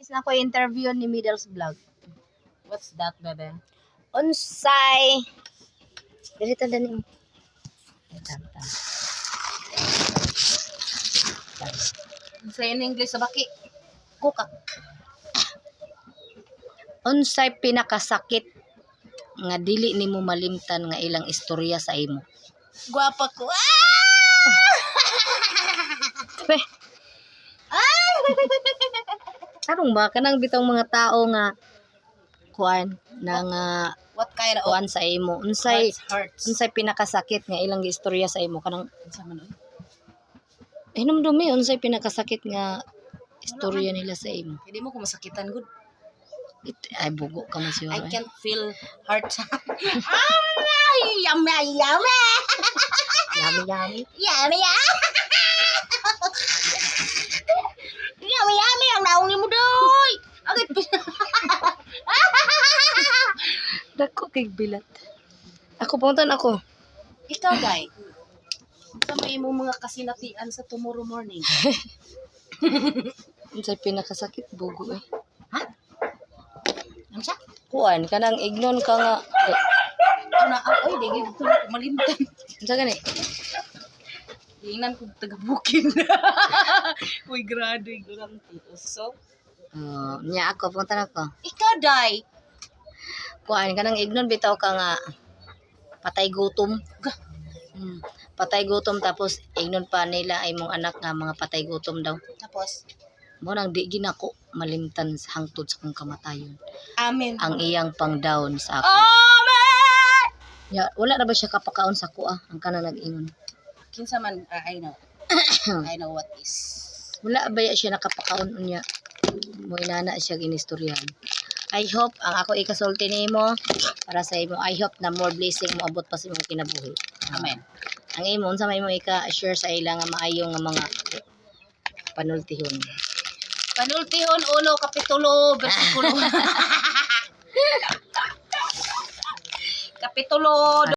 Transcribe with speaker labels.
Speaker 1: Is na ko interview ni Middles Vlog.
Speaker 2: What's that, bebe?
Speaker 1: Unsay. Dito din mo.
Speaker 2: Say in English sa baki.
Speaker 1: Kuka. Unsay pinakasakit nga dili nimo malimtan nga ilang istorya sa imo?
Speaker 2: Guwapa ko.
Speaker 1: Pe. Anong ba kanang bitong mga tao nga kuan na nga
Speaker 2: What kind of
Speaker 1: kuan sa imo? Unsay
Speaker 2: hurts?
Speaker 1: unsay pinakasakit nga ilang istorya sa imo kanang
Speaker 2: Sa man.
Speaker 1: hinumdumi unsay pinakasakit nga istorya nila sa imo?
Speaker 2: Hindi mo ko masakitan good.
Speaker 1: Ay bugo ka man siya.
Speaker 2: I can't feel heart. Ay, yummy, yummy.
Speaker 1: Yummy yummy.
Speaker 2: Yummy, yummy, yummy. Ang naong ni mo doy. Agad pa.
Speaker 1: Dako kay bilat. Ako puntan ako.
Speaker 2: Ikaw, guy. Sa may mo mga kasinatian sa tomorrow morning.
Speaker 1: Unsay pinakasakit bugo eh.
Speaker 2: Ano siya?
Speaker 1: Kuan kanang ignon ka nga.
Speaker 2: Ano, ay, di gito malimtan.
Speaker 1: Unsa gani?
Speaker 2: Tingnan ko taga-booking. Uy, grado, ignorante. So,
Speaker 1: Nya ako puntan ako.
Speaker 2: ikaw, Day.
Speaker 1: Kuan kanang ignon bitaw ka nga patay gutom. Patay gutom tapos ignon pa nila ay mong anak nga mga patay gutom daw.
Speaker 2: Tapos,
Speaker 1: Mo nang di ginako malimtan sa hangtod sa kong kamatayon.
Speaker 2: amen.
Speaker 1: Ang iyang pang down sa ako.
Speaker 2: Amen!
Speaker 1: Ya, wala na ba siya kapakaon sa kuha ang kanang nag-ingon.
Speaker 2: Kinsa man, I know. I know what is.
Speaker 1: Wala ba siya nakapakaon unya. Mo inana siya ginistoryahan. I hope ang ako ikasulti nimo para sa imo. I hope na more blessing mo abot pa sa imong kinabuhi.
Speaker 2: Amen.
Speaker 1: Ang imo unsa may mo ika-share sa ila nga maayo nga mga panultihon.
Speaker 2: Panultihon, 1 Kapitulo, versikulo. Kapitulo